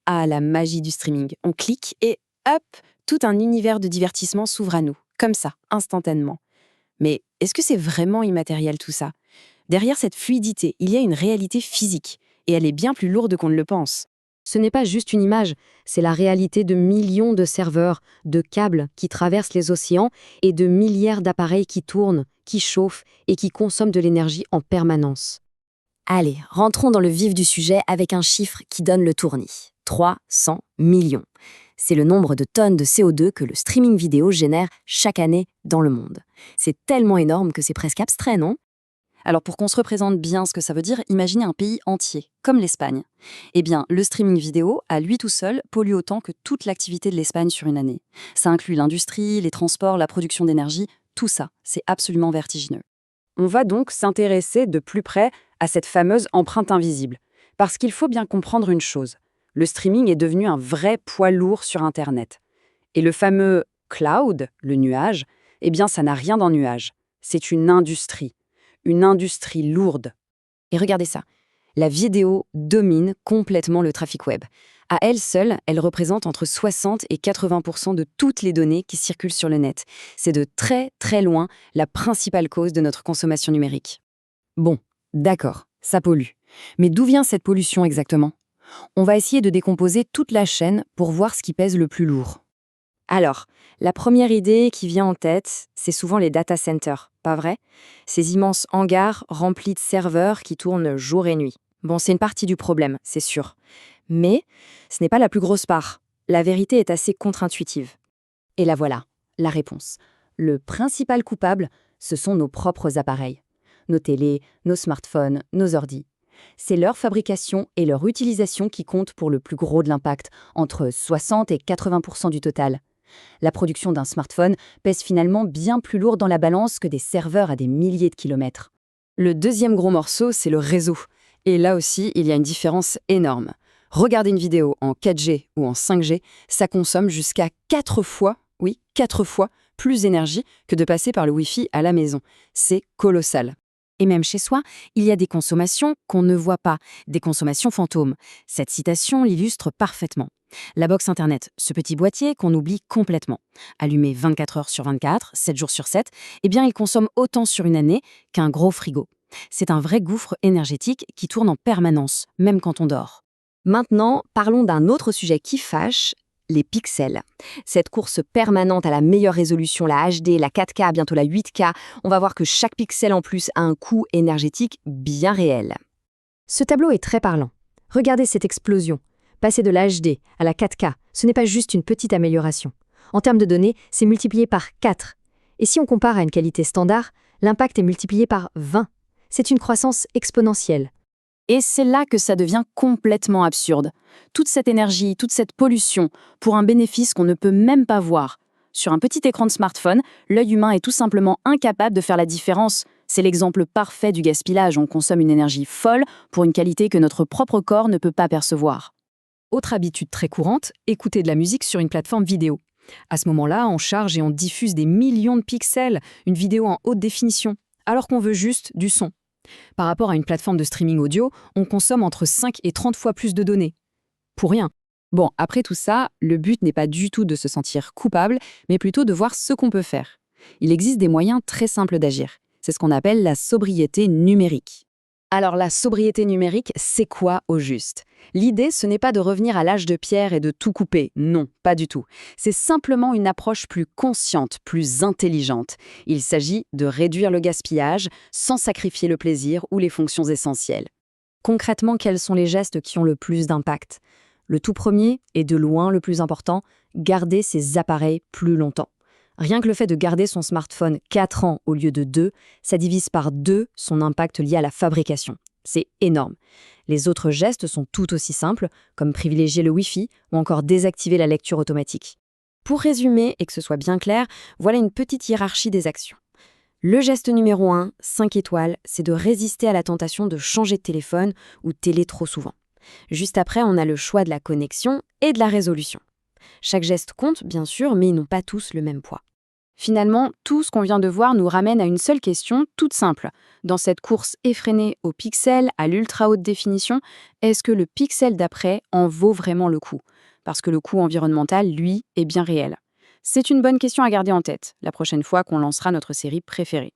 Ah, la magie du streaming. On clique et hop, tout un univers de divertissement s'ouvre à nous, comme ça, instantanément. Mais est-ce que c'est vraiment immatériel tout ça? Derrière cette fluidité, il y a une réalité physique, et elle est bien plus lourde qu'on ne le pense. Ce n'est pas juste une image, c'est la réalité de millions de serveurs, de câbles qui traversent les océans et de milliards d'appareils qui tournent, qui chauffent et qui consomment de l'énergie en permanence. Allez, rentrons dans le vif du sujet avec un chiffre qui donne le tournis. 300 millions. C'est le nombre de tonnes de CO2 que le streaming vidéo génère chaque année dans le monde. C'est tellement énorme que c'est presque abstrait, non? Alors pour qu'on se représente bien ce que ça veut dire, imaginez un pays entier, comme l'Espagne. Eh bien, le streaming vidéo, à lui tout seul, pollue autant que toute l'activité de l'Espagne sur une année. Ça inclut l'industrie, les transports, la production d'énergie, tout ça. C'est absolument vertigineux. On va donc s'intéresser de plus près à cette fameuse empreinte invisible. Parce qu'il faut bien comprendre une chose. Le streaming est devenu un vrai poids lourd sur Internet. Et le fameux cloud, le nuage, eh bien ça n'a rien d'un nuage. C'est une industrie. Une industrie lourde. Et regardez ça, la vidéo domine complètement le trafic web. À elle seule, elle représente entre 60 et 80% de toutes les données qui circulent sur le net. C'est de très très loin la principale cause de notre consommation numérique. Bon, d'accord, ça pollue. Mais d'où vient cette pollution exactement? On va essayer de décomposer toute la chaîne pour voir ce qui pèse le plus lourd. Alors, la première idée qui vient en tête, c'est souvent les data centers, pas vrai? Ces immenses hangars remplis de serveurs qui tournent jour et nuit. Bon, c'est une partie du problème, c'est sûr. Mais ce n'est pas la plus grosse part. La vérité est assez contre-intuitive. Et la voilà, la réponse. Le principal coupable, ce sont nos propres appareils. Nos télés, nos smartphones, nos ordis. C'est leur fabrication et leur utilisation qui comptent pour le plus gros de l'impact, entre 60 et 80% du total. La production d'un smartphone pèse finalement bien plus lourd dans la balance que des serveurs à des milliers de kilomètres. Le deuxième gros morceau, c'est le réseau. Et là aussi, il y a une différence énorme. Regarder une vidéo en 4G ou en 5G, ça consomme jusqu'à 4 fois, oui, 4 fois plus d'énergie que de passer par le Wi-Fi à la maison. C'est colossal. Et même chez soi, il y a des consommations qu'on ne voit pas, des consommations fantômes. Cette citation l'illustre parfaitement. La box Internet, ce petit boîtier qu'on oublie complètement. Allumé 24 heures sur 24, 7 jours sur 7, eh bien il consomme autant sur une année qu'un gros frigo. C'est un vrai gouffre énergétique qui tourne en permanence, même quand on dort. Maintenant, parlons d'un autre sujet qui fâche, les pixels. Cette course permanente à la meilleure résolution, la HD, la 4K, bientôt la 8K, on va voir que chaque pixel en plus a un coût énergétique bien réel. Ce tableau est très parlant. Regardez cette explosion. Passer de la HD à la 4K, ce n'est pas juste une petite amélioration. En termes de données, c'est multiplié par 4. Et si on compare à une qualité standard, l'impact est multiplié par 20. C'est une croissance exponentielle. Et c'est là que ça devient complètement absurde. Toute cette énergie, toute cette pollution, pour un bénéfice qu'on ne peut même pas voir. Sur un petit écran de smartphone, l'œil humain est tout simplement incapable de faire la différence. C'est l'exemple parfait du gaspillage. On consomme une énergie folle pour une qualité que notre propre corps ne peut pas percevoir. Autre habitude très courante, écouter de la musique sur une plateforme vidéo. À ce moment-là, on charge et on diffuse des millions de pixels, une vidéo en haute définition, alors qu'on veut juste du son. Par rapport à une plateforme de streaming audio, on consomme entre 5 et 30 fois plus de données. Pour rien. Bon, après tout ça, le but n'est pas du tout de se sentir coupable, mais plutôt de voir ce qu'on peut faire. Il existe des moyens très simples d'agir. C'est ce qu'on appelle la sobriété numérique. Alors la sobriété numérique, c'est quoi au juste? L'idée, ce n'est pas de revenir à l'âge de pierre et de tout couper. Non, pas du tout. C'est simplement une approche plus consciente, plus intelligente. Il s'agit de réduire le gaspillage sans sacrifier le plaisir ou les fonctions essentielles. Concrètement, quels sont les gestes qui ont le plus d'impact? Le tout premier, et de loin le plus important, garder ses appareils plus longtemps. Rien que le fait de garder son smartphone 4 ans au lieu de 2, ça divise par 2 son impact lié à la fabrication. C'est énorme. Les autres gestes sont tout aussi simples, comme privilégier le Wi-Fi ou encore désactiver la lecture automatique. Pour résumer et que ce soit bien clair, voilà une petite hiérarchie des actions. Le geste numéro 1, 5 étoiles, c'est de résister à la tentation de changer de téléphone ou de télé trop souvent. Juste après, on a le choix de la connexion et de la résolution. Chaque geste compte, bien sûr, mais ils n'ont pas tous le même poids. Finalement, tout ce qu'on vient de voir nous ramène à une seule question, toute simple. Dans cette course effrénée au pixel, à l'ultra haute définition, est-ce que le pixel d'après en vaut vraiment le coup? Parce que le coût environnemental, lui, est bien réel. C'est une bonne question à garder en tête la prochaine fois qu'on lancera notre série préférée.